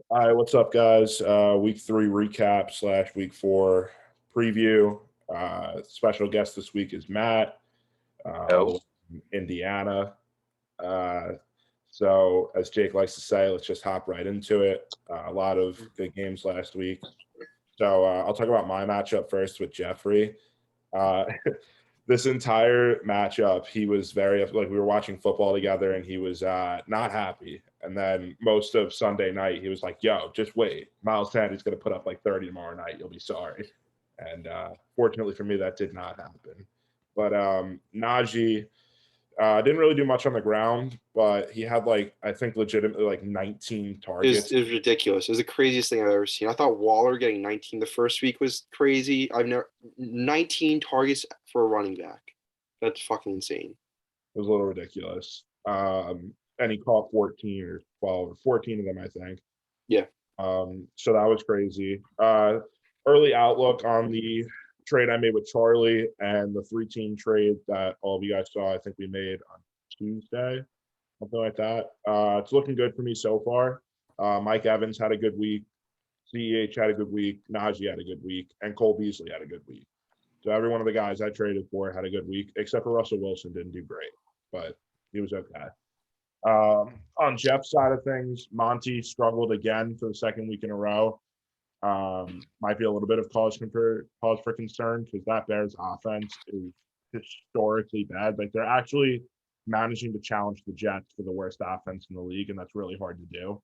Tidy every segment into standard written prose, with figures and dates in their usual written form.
All right, what's up, guys? Week 3 recap slash week 4 preview. Special guest this week is Matt, all the Oh, way from Indiana. Uh, so, as Jake likes to say, let's just hop right into it. A lot of good games last week. So, I'll talk about my matchup first with Jeffrey. Uh, this entire matchup, he was very like we were watching football together, and he was not happy. And then most of Sunday night, he was like, "Yo, just wait. Miles Sanders going to put up like 30 tomorrow night. You'll be sorry." And fortunately for me, that did not happen. But Najee didn't really do much on the ground, but he had like I think legitimately like 19 It was, targets. it was ridiculous. It was the craziest thing I've ever seen. I thought Waller getting 19 the first week was crazy. I've never 19 targets for a running back. That's fucking insane. It was a little ridiculous. And he caught 14 or 12 or 14 of them, I think. Yeah. So that was crazy. Early outlook on the trade I made with Charlie and the 3-team trade that all of you guys saw, I think we made on Tuesday, something like that. It's looking good for me so far. Mike Evans had a good week. CEH had a good week. Najee had a good week. And Cole Beasley had a good week. So every one of the guys I traded for had a good week, except for Russell Wilson didn't do great, but he was okay. On Jeff's side of things, Monty struggled again for the second week in a row. Might be a little bit of cause for concern because that Bears offense is historically bad. Like they're actually managing to challenge the Jets for the worst offense in the league, and that's really hard to do.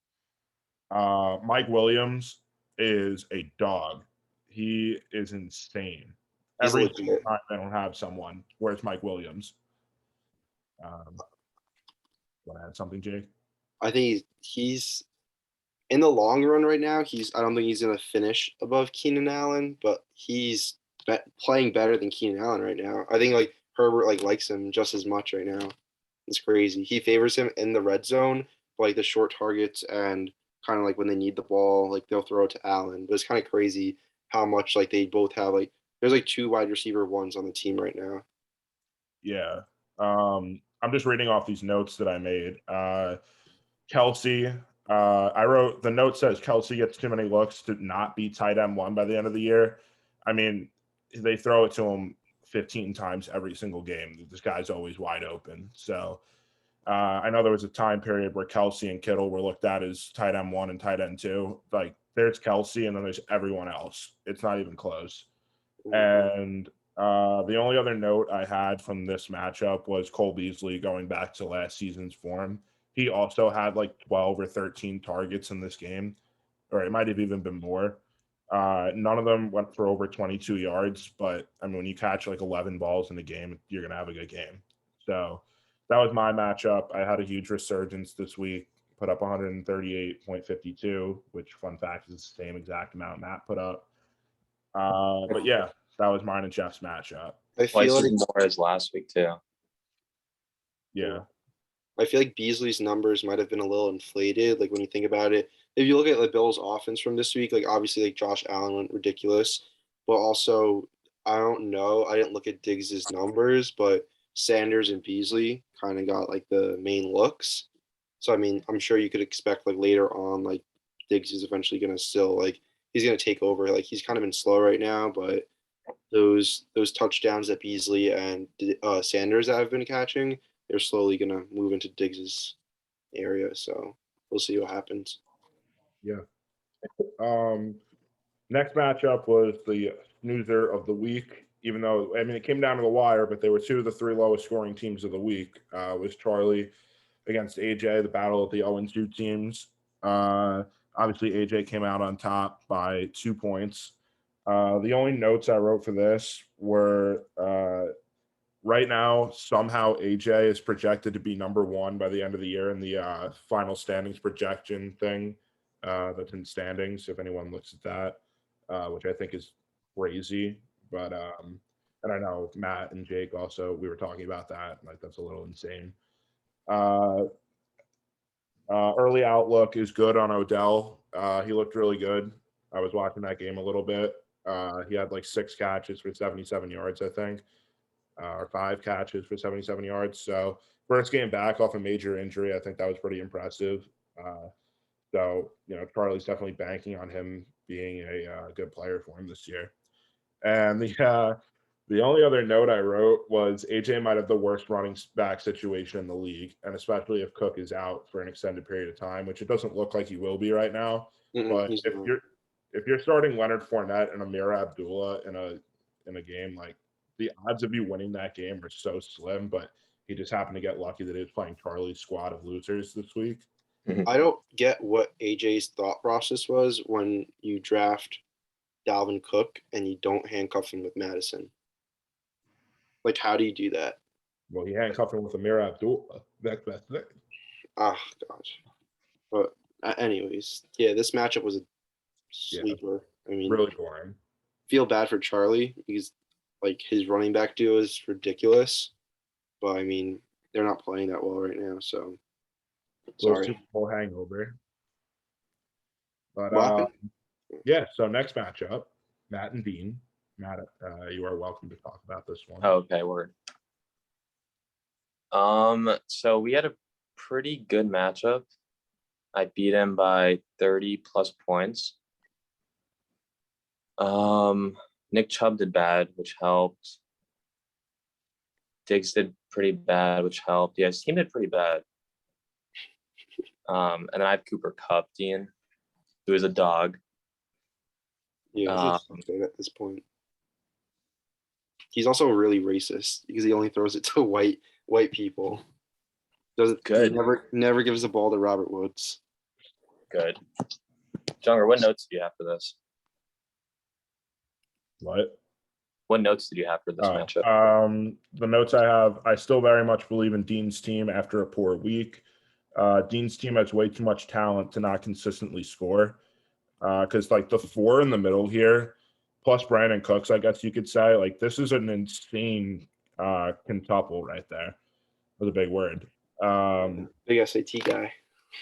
Mike Williams is a dog. He is insane. He's Every single legit. time I don't have someone, where's Mike Williams? Um, Want to add something, Jake? I think he's in the long run right now. I don't think he's gonna finish above Keenan Allen, but he's playing better than Keenan Allen right now. I think like Herbert likes him just as much right now. It's crazy. He favors him in the red zone, like the short targets and kind of like when they need the ball, like they'll throw it to Allen. But it's kind of crazy how much like they both have like there's like two wide receiver ones on the team right now. Yeah. I'm just reading off these notes that I made. Kelsey, I wrote the note says Kelsey gets too many looks to not be tight end one by the end of the year. I mean, they throw it to him 15 times every single game. This guy's always wide open. So I know there was a time period where Kelsey and Kittle were looked at as tight end one and tight end two. Like there's Kelsey and then there's everyone else. It's not even close. Mhm. And the only other note I had from this matchup was Cole Beasley going back to last season's form. He also had like 12 or 13 targets in this game, or it might have even been more. None of them went for over 22 yards, but I mean, when you catch like 11 balls in a game, you're going to have a good game. So that was my matchup. I had a huge resurgence this week, put up 138.52, which, fun fact, is the same exact amount Matt put up. But yeah, that was mine and Jeff's matchup. I feel twice as like more as last week too. yeah. Yeah. I feel like Beasley's numbers might have been a little inflated. Like when you think about it, if you look at the Bills' offense from this week, like obviously like Josh Allen went ridiculous, but also I don't know. I didn't look at Diggs's numbers, but Sanders and Beasley kind of got like the main looks. So I mean, I'm sure you could expect like later on, like Diggs is eventually gonna still like he's gonna take over. Like he's kind of been slow right now, but those touchdowns that Beasley and Sanders have been catching, they're slowly gonna move into Diggs's area. So we'll see what happens. Yeah. Um, Next matchup was the snoozer of the week. Even though I mean it came down to the wire, but they were two of the three lowest scoring teams of the week. Was Charlie against AJ, the battle of the 0-2 teams. Uh, Obviously, AJ came out on top by 2 points. The only notes I wrote for this were right now, somehow AJ is projected to be number one by the end of the year in the final standings projection thing that's in standings. If anyone looks at that, which I think is crazy, but and I know Matt and Jake also we were talking about that. Like that's a little insane. Uh, Early outlook is good on Odell. He looked really good. I was watching that game a little bit. He had like 6 catches for 77 yards, I think, or 5 catches for 77 yards. So first game back off a major injury, I think that was pretty impressive. Uh, So, Charlie's definitely banking on him being a good player for him this year. And the only other note I wrote was AJ might have the worst running back situation in the league, and especially if Cook is out for an extended period of time, which it doesn't look like he will be right now. But He's not. if you're starting Leonard Fournette and Amir Abdullah in a game, like the odds of you winning that game are so slim. But he just happened to get lucky that he was playing Charlie's squad of losers this week. I don't get what AJ's thought process was when you draft Dalvin Cook and you don't handcuff him with Madison. Like, how do you do that? Well, he handcuffed him with Amir Abdullah. That's it. Ah, gosh. But anyways, yeah, this matchup was a sleeper. I mean, Really boring. feel bad for Charlie because like his running back duo is ridiculous. But I mean, they're not playing that well right now, so Little sorry. Super Bowl hangover. But What happened? yeah, so next matchup, Matt and Dean. Matt, you are welcome to talk about this one. Okay, word. So we had a pretty good matchup. I beat him by 30 plus points. Nick Chubb did bad, which helped. Diggs did pretty bad, which helped. Yeah, his team did pretty bad. And then I have Cooper Kupp, Dean, who is a dog. Yeah, at this point. He's also really racist because he only throws it to white people. Doesn't Good. Never gives the ball to Robert Woods. Good. Junger, what notes do you have for this? What notes did you have for this matchup? The notes I have, I still very much believe in Dean's team after a poor week. Dean's team has way too much talent to not consistently score. Because like the four in the middle here, plus Brandon Cooks, I guess you could say, like this is an insane quintuple right there. That's a big word. Big SAT guy.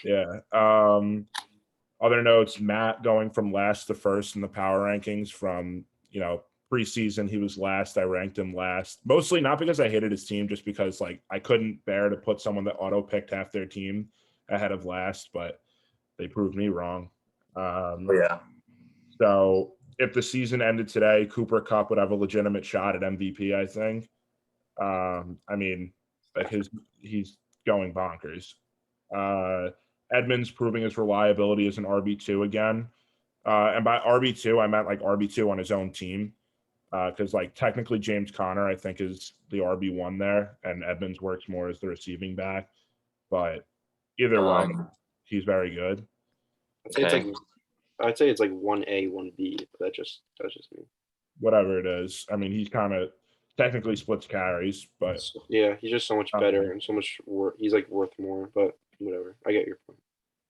Yeah. Other notes, Matt going from last to first in the power rankings from, preseason, he was last. I ranked him last, mostly not because I hated his team, just because like I couldn't bear to put someone that auto picked half their team ahead of last, but they proved me wrong. Yeah. So if the season ended today, Cooper Kupp would have a legitimate shot at MVP, I think. I mean, like he's going bonkers. Edmonds proving his reliability as an RB2 again. And by RB2, I meant like RB2 on his own team. Because like technically James Conner, I think, is the RB1 there, and Edmonds works more as the receiving back. But either way, he's very good. I'd say it's like 1A, 1B, but that's just me. Whatever it is. I mean, he's kind of technically splits carries, but yeah, he's just so much better and so much he's like worth more, but whatever. I get your point.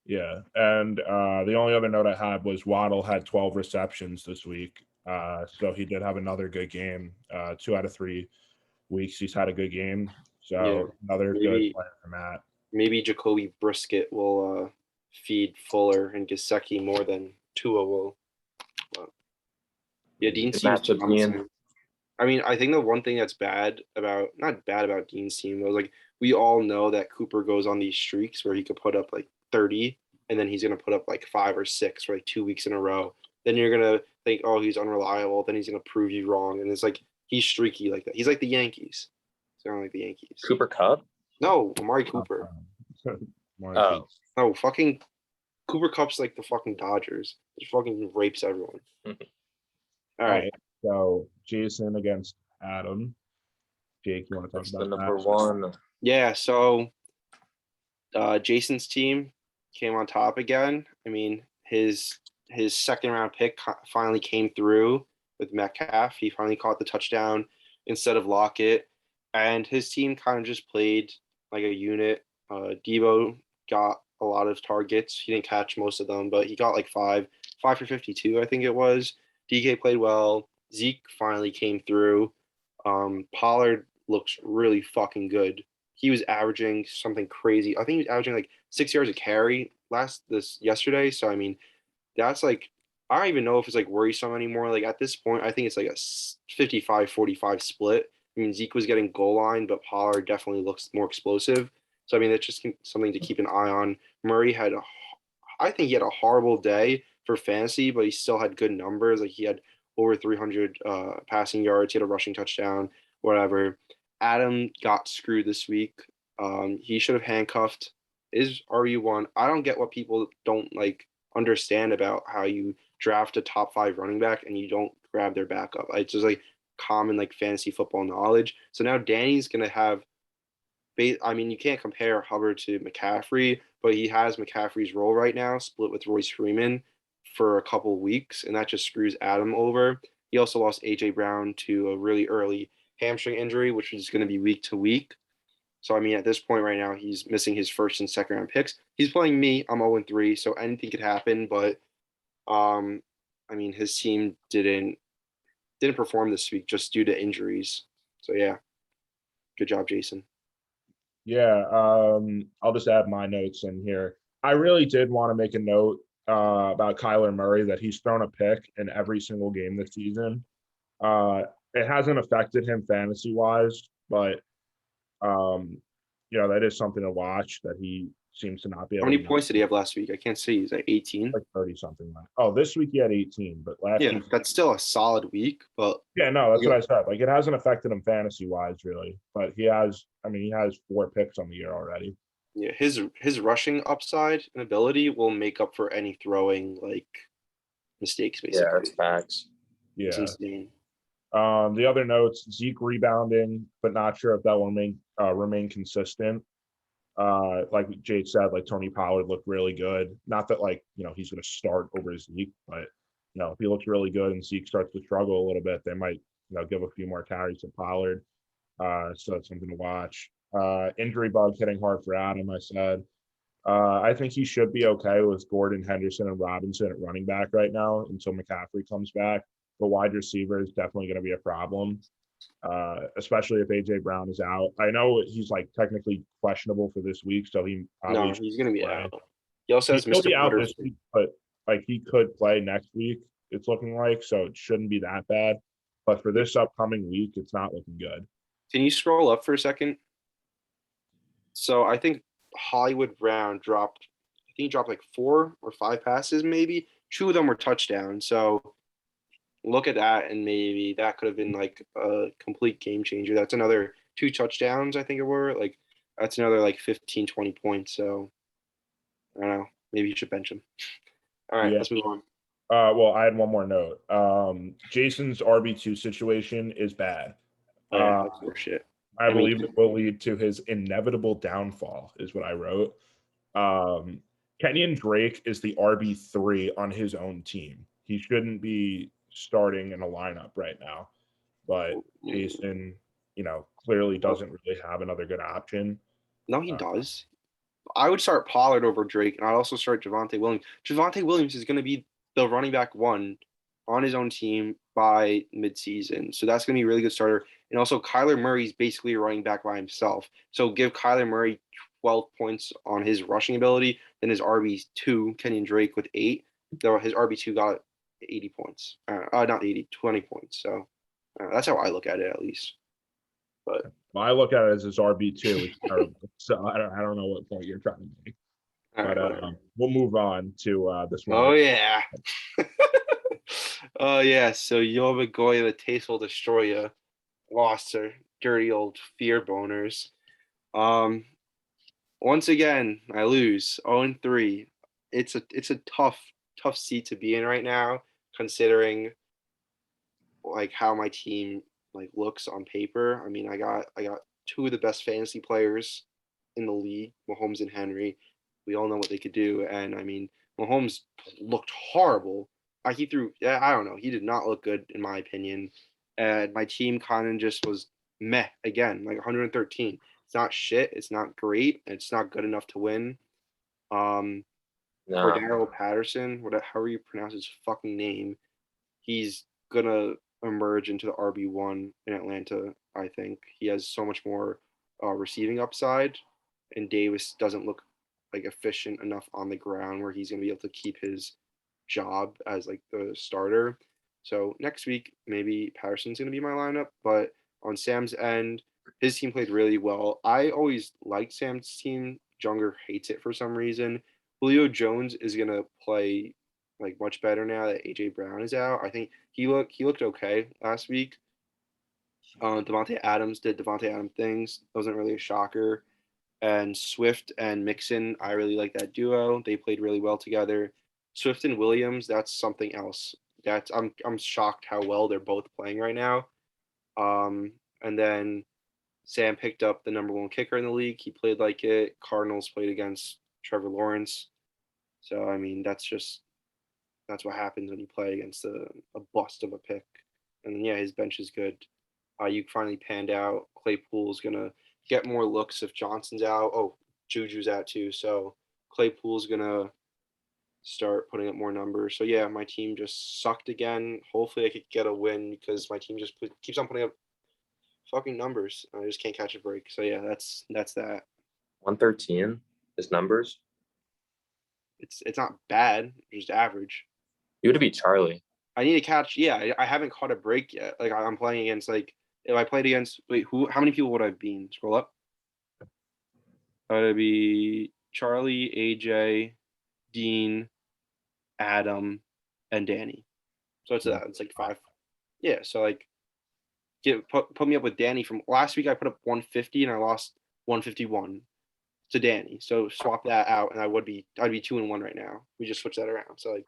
Yeah. And the only other note I had was Waddle had 12 receptions this week. So he did have another good game. 2 out of 3 weeks he's had a good game. So another good player for Matt. Maybe Jacoby Brisket will feed Fuller and Gesicki more than Tua will. But yeah, Dean's team. I mean, I think the one thing that's not bad about Dean's team was like we all know that Cooper goes on these streaks where he could put up like 30 and then he's gonna put up like 5 or 6 for like 2 weeks in a row. Then you're gonna think, oh, he's unreliable. Then he's gonna prove you wrong, and it's like he's streaky like that. He's like the Yankees. He's kind of like the Yankees. Cooper Kupp? No, Amari Cooper. No, fucking Cooper Kupp's like the fucking Dodgers. He fucking rapes everyone. All right. So Jason against Adam. Jake, you want to talk about the number one? Yeah. So Jason's team came on top again. I mean, his second round pick finally came through with Metcalf. He finally caught the touchdown instead of Lockett, and his team kind of just played like a unit. Debo got a lot of targets. He didn't catch most of them, but he got like 5 for 52, I think it was. DK played well. Zeke finally came through. Pollard looks really fucking good. He was averaging something crazy. I think he was averaging like 6 yards a carry yesterday. So I mean, that's like, I don't even know if it's like worrisome anymore. Like at this point, I think it's like a 55-45 split. I mean, Zeke was getting goal line, but Pollard definitely looks more explosive. So I mean, that's just something to keep an eye on. Murray had I think he had a horrible day for fantasy, but he still had good numbers. Like he had over 300 passing yards. He had a rushing touchdown, whatever. Adam got screwed this week. He should have handcuffed his RB1. I don't get what people don't like understand about how you draft a top 5 running back and you don't grab their backup. It's just like common like fantasy football knowledge. So now Danny's gonna have I mean, you can't compare Hubbard to McCaffrey, but he has McCaffrey's role right now, split with Royce Freeman for a couple weeks, and that just screws Adam over. He also lost AJ Brown to a really early hamstring injury, which is going to be week to week. So I mean, at this point right now, he's missing his first and second round picks. He's playing me. I'm 0-3, so anything could happen. But I mean, his team didn't perform this week just due to injuries. So yeah, good job, Jason. Yeah, I'll just add my notes in here. I really did want to make a note about Kyler Murray that he's thrown a pick in every single game this season. It hasn't affected him fantasy wise, but that is something to watch that he seems to not be able How many to points did he have last week? I can't see. He's at 18. like 30 something. Oh, this week he had 18, but last Yeah, week, that's still a solid week, but yeah, no, that's what I said. Like it hasn't affected him fantasy wise, really, but he has 4 picks on the year already. yeah, his rushing upside and ability will make up for any throwing like mistakes, Yeah, basically. that's facts. It's Yeah. insane. The other notes: Zeke rebounding, but not sure if that will remain consistent. Like Jade said, like Tony Pollard looked really good. Not that he's going to start over Zeke, but if he looks really good and Zeke starts to struggle a little bit, they might give a few more carries to Pollard. So that's something to watch. Injury bug hitting hard for Adam. I said. I think he should be okay with Gordon, Henderson, and Robinson at running back right now until McCaffrey comes back. The wide receiver is definitely going to be a problem, especially if AJ Brown is out. I know he's like technically questionable for this week, so he probably No, he's gonna be play. out. He also has He'll be Mr. out this Butterfield. week, but like he could play next week. It's looking like, so it shouldn't be that bad. But for this upcoming week, it's not looking good. Can you scroll up for a second? So I think Hollywood Brown dropped. I think he dropped like 4 or 5 passes, maybe 2 of them were touchdowns. So look at that, and maybe that could have been like a complete game changer. That's another 2 touchdowns, I think it were. Like that's another like 15, 20 points. So I don't know. Maybe you should bench him. All right, Yeah. let's move on. Well, I had one more note. Jason's RB2 situation is bad. Oh, yeah, that's bullshit. I mean- believe it will lead to his inevitable downfall, is what I wrote. Kenyon Drake is the RB3 on his own team. He shouldn't be starting in a lineup right now, but Jason, clearly doesn't really have another good option. No, he does. I would start Pollard over Drake, and I'd also start Javonte Williams. Javonte Williams is going to be the running back 1 on his own team by midseason. So that's going to be a really good starter. And also, Kyler Murray's basically a running back by himself. So give Kyler Murray 12 points on his rushing ability, then his RB2, Kenyon Drake, with 8. Though his RB2 got 80 points. Not 80, 20 points. So that's how I look at it, at least. But Well, I look at it as his RB2. It's terrible. So I don't know what point you're trying to make. all right, But whatever. we'll move on to this one. Oh yeah. Oh yeah. So Yomagoya, the tasteful destroyer, lost her dirty old fear boners. Once again, I lose 0-3. It's a tough seat to be in right now, considering like how my team like looks on paper. I mean, I got 2 of the best fantasy players in the league, Mahomes and Henry. We all know what they could do, and I mean, Mahomes looked horrible. I don't know. He did not look good in my opinion. And my team kind of just was meh again, like 113. It's not shit. It's not great. It's not good enough to win. No. Cordero Patterson, however you pronounce his fucking name, he's gonna emerge into the RB1 in Atlanta. I think he has so much more receiving upside, and Davis doesn't look like efficient enough on the ground where he's gonna be able to keep his job as like the starter. So next week maybe Patterson's gonna be my lineup, but on Sam's end, his team played really well. I always liked Sam's team. Junger hates it for some reason. Julio Jones is gonna play like much better now that AJ Brown is out. I think he looked okay last week. Devontae Adams did Devontae Adams things. Wasn't really a shocker. And Swift and Mixon, I really like that duo. They played really well together. Swift and Williams, that's something else. I'm shocked how well they're both playing right now. And then Sam picked up the number one kicker in the league. He played like it. Cardinals played against Trevor Lawrence. So I mean, that's what happens when you play against a bust of a pick. And then yeah, his bench is good. You finally panned out. Claypool's gonna get more looks if Johnson's out. Oh, Juju's out too. So Claypool's gonna start putting up more numbers. So yeah, my team just sucked again. Hopefully I could get a win because my team just keeps on putting up fucking numbers. I just can't catch a break. So yeah, that's that. 113 is numbers. It's not bad, just average. You would be Charlie. I need to catch. Yeah, I haven't caught a break yet. Like I'm playing against like if I played against who? How many people would I have been? Scroll up. It'd be Charlie, AJ, Dean, Adam, and Danny. So it's that. It's like 5. Yeah. So like, put me up with Danny from last week. I put up 150 and I lost 151 to Danny. So swap that out, and I'd be 2-1 right now. We just switch that around. So like,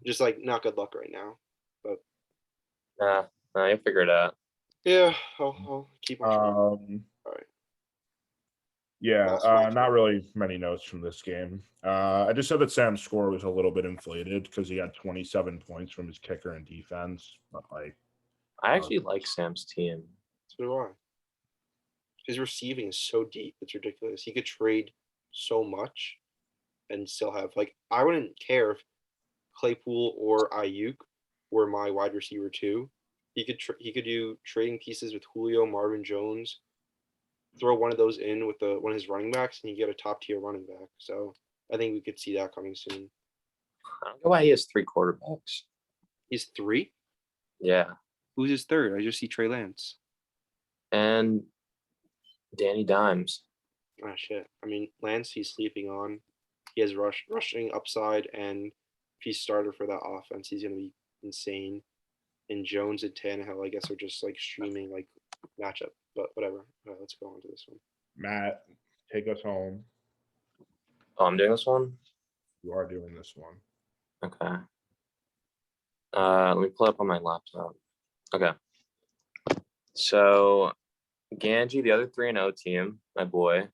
just like not good luck right now. But Nah, you'll figure it out. yeah, I'll keep on trying. All right. Yeah, That's my not really many notes from this game. I just said that Sam's score was a little bit inflated because he had 27 points from his kicker and defense. But like, I actually like Sam's team. So do I. His receiving is so deep. It's ridiculous. He could trade so much and still have like I wouldn't care if Claypool or Ayuk were my wide receiver too. He could do trading pieces with Julio, Marvin Jones, throw one of those in with one of his running backs, and you get a top tier running back. So I think we could see that coming soon. I don't know why he has 3 quarterbacks. He's 3. Yeah, Who's his third? I just see Trey Lance. and Danny Dimes. Oh shit. I mean, Lance he's sleeping on. He has rushing upside, and if he's starter for that offense, he's gonna be insane. And Jones and Tannehill, I guess, are just like streaming like matchup. But whatever. All right, let's go on to this one. Matt, take us home. Oh, I'm doing this one? You are doing this one. Okay. Let me pull up on my laptop. Okay. So Ganji, the other 3-0 team, my boy,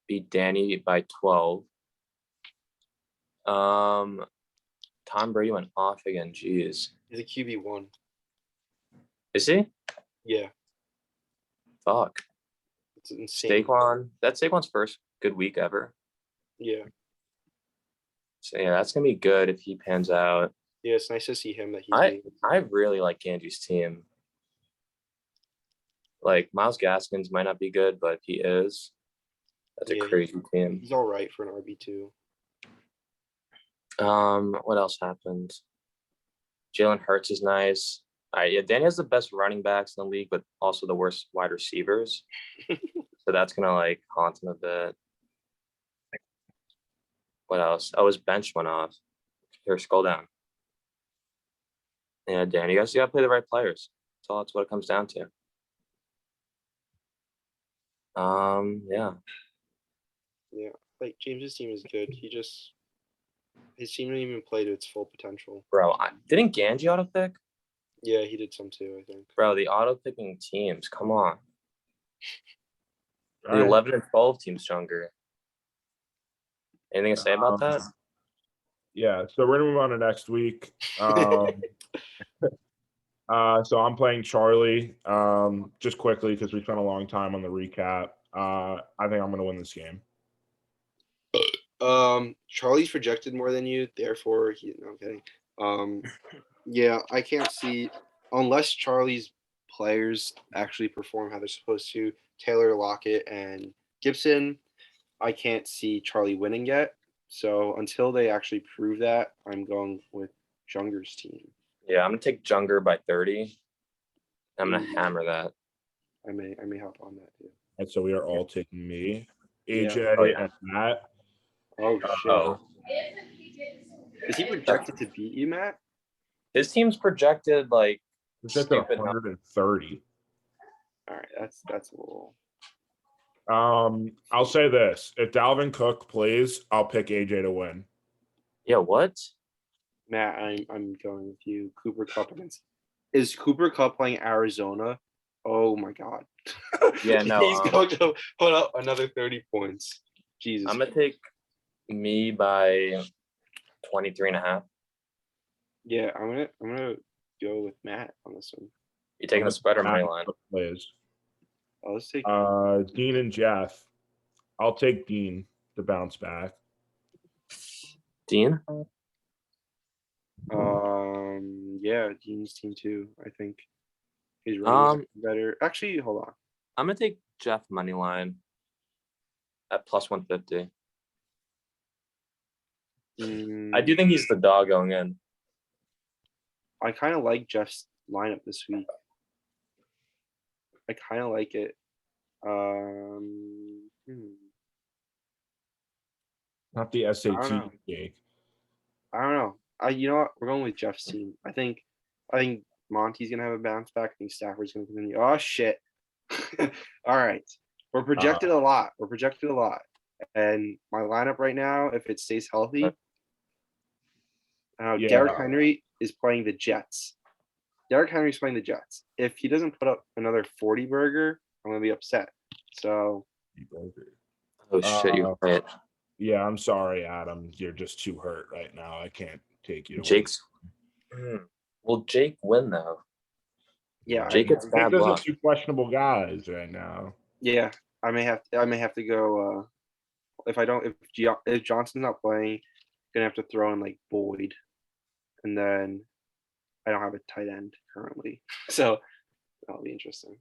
beat Danny by 12. Tom Brady went off again. Jeez. He's a QB1. Is he? Yeah, Fuck. it's insane. Saquon. That's Saquon's first good week ever. Yeah. So yeah, that's gonna be good if he pans out. Yeah, it's nice to see him that he's I really like Ganji's team. Like Miles Gaskins might not be good, but he is. That's a crazy team. he's all right for an RB2. What else happened? Jalen Hurts is nice. Yeah, Danny has the best running backs in the league, but also the worst wide receivers. So that's gonna like haunt him a bit. What else? Oh, his bench went off. Here, scroll down. Yeah, Dan, you guys gotta play the right players. That's what it comes down to. Yeah. Yeah, like James's team is good. His team didn't even play to its full potential. Bro, didn't Ganji auto pick? Yeah, he did some too, I think. Bro, the auto picking teams, come on. All The right. 11 and 12 teams younger. Anything to say about that? Yeah, so we're gonna move on to next week. So I'm playing Charlie. Just quickly because we spent a long time on the recap. I think I'm gonna win this game. Charlie's projected more than you, therefore no, I'm kidding. Yeah, I can't see unless Charlie's players actually perform how they're supposed to. Taylor Lockett and Gibson, I can't see Charlie winning yet. So until they actually prove that, I'm going with Junger's team. Yeah, I'm gonna take Junger by 30. I'm gonna hammer that. I may hop on that too. And so we are all taking me, Yeah. AJ Oh, yeah. and Matt. Oh shit. Oh, Is he projected to beat you, Matt? his team's projected like It's at stupid. 130. All right, that's a little. I'll say this: if Dalvin Cook plays, I'll pick AJ to win. Yeah, what? Matt, I'm going with you. Cooper Cup against. Is Cooper Cup playing Arizona? Oh my God. Yeah, no, He's going to put up another 30 points. Jesus. I'm gonna take me by 23.5. Yeah, I'm gonna go with Matt on this one. You taking the spread or money line? Plays. Oh, let's take. Dean and Jeff. I'll take Dean to bounce back. Dean? Yeah, Dean's team too. I think he's running better. Actually, hold on. I'm gonna take Jeff money line at plus 150. I do think he's the dog going in. I kind of like Jeff's lineup this week. I kind of like it. Not the I SAT, don't know. Jake. I don't know. You know what? We're going with Jeff's team. I think Monty's gonna have a bounce back. I think Stafford's gonna continue. Oh shit! All right, we're projected a lot. We're projected a lot, and my lineup right now, if it stays healthy, Yeah. Derrick Henry is playing the Jets. Derrick Henry's playing the Jets. If he doesn't put up another 40 burger, I'm gonna be upset. So Oh shit, you're right. Yeah, I'm sorry, Adam. You're just too hurt right now. I can't take you. Jake's. Will Jake win though? yeah, Jake gets bad There's luck. two questionable guys right now. yeah, I may have to go. If Johnson's not playing, gonna have to throw in like Boyd, and then I don't have a tight end currently, so that'll be interesting.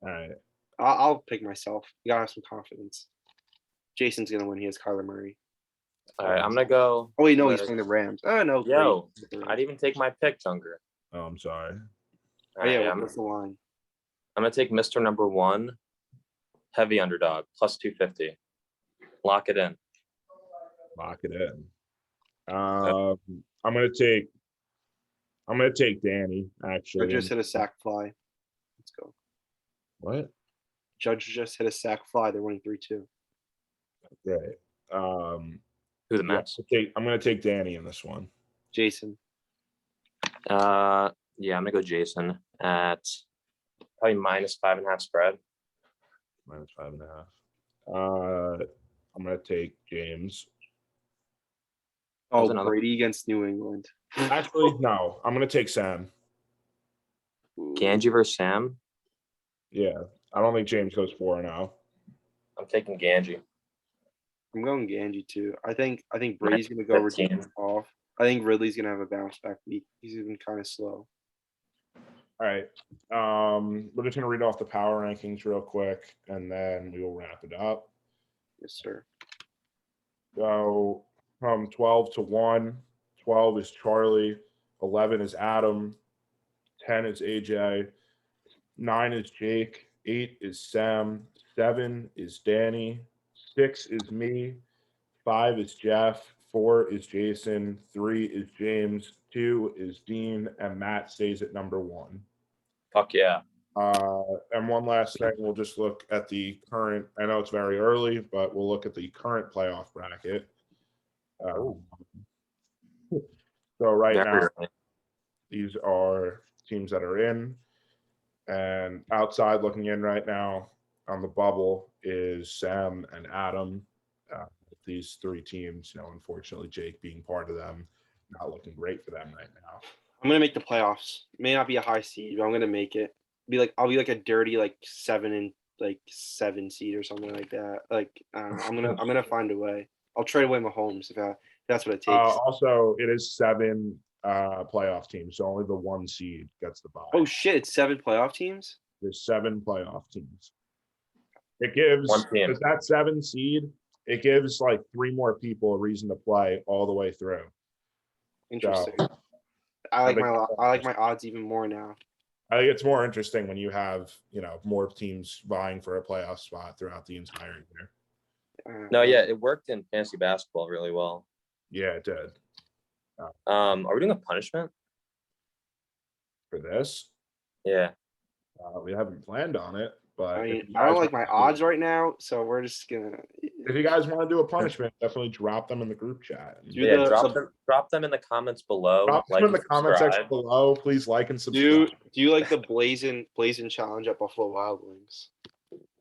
All right. I'll pick myself. You gotta have some confidence. Jason's gonna win. He has Kyler Murray. All right, I'm gonna go. Oh wait, no, he's playing the Rams. Oh no, Yo, great. I'd even take my pick, Junker. Oh, I'm sorry. All right, yeah, what's the line? I'm gonna take Mr. Number One, heavy underdog, plus 250. Lock it in. Lock it in. I'm gonna take Danny, actually. Judge just hit a sack fly. Let's go. What? Judge just hit a sack fly. They're winning 3-2. Great. Who the Mets? I'm gonna take Danny in this one. Jason. Yeah, I'm gonna go Jason at probably minus 5.5 spread. Minus 5.5. I'm gonna take James. Oh, Brady against New England. Actually, no. I'm gonna take Sam. Ganji versus Sam. Yeah, I don't think James goes 4-0. I'm taking Ganji. I'm going Ganji too. I think Brady's gonna go redeem off. I think Ridley's gonna have a bounce back week. He's been kind of slow. All right. We're just gonna read off the power rankings real quick, and then we will wrap it up. Yes, sir. So from 12 to 1, 12 is Charlie, 11 is Adam, 10 is AJ, 9 is Jake, 8 is Sam, 7 is Danny, 6 is me, 5 is Jeff, 4 is Jason, 3 is James, 2 is Dean, and Matt stays at number 1. Fuck yeah. And one last thing, we'll just look at the current, I know it's very early, but we'll look at the current playoff bracket. So right now, these are teams that are in, and outside looking in right now on the bubble is Sam and Adam. These three teams, unfortunately, Jake being part of them, not looking great for them right now. I'm gonna make the playoffs. May not be a high seed, but I'm gonna make it. I'll be like a dirty 7 seed or something like that. I'm gonna find a way. I'll trade away Mahomes if that's what it takes. Also, it is 7 playoff teams, so only the 1 seed gets the bye. Oh shit! It's 7 playoff teams. There's 7 playoff teams. It gives that 7 seed. It gives 3 more people a reason to play all the way through. Interesting. So, I like my odds even more now. I think it's more interesting when you have more teams vying for a playoff spot throughout the entire year. No, yeah, it worked in fantasy basketball really well. Yeah, it did. Are we doing a punishment? For this, Yeah. we haven't planned on it, but I if mean, you I don't guys like my wanna do- odds right now, so we're just gonna If you guys want to do a punishment, definitely drop them in the group chat. Do Yeah, the- drop them in the comments below. Drop them Like in the and comment section subscribe. below. Please like and do subscribe. do you like the blazing challenge at Buffalo Wild Wings?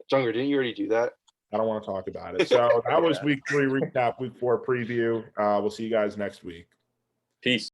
Junger, didn't you already do that? I don't want to talk about it. So that was Yeah. week 3 recap, week 4 preview. We'll see you guys next week. Peace.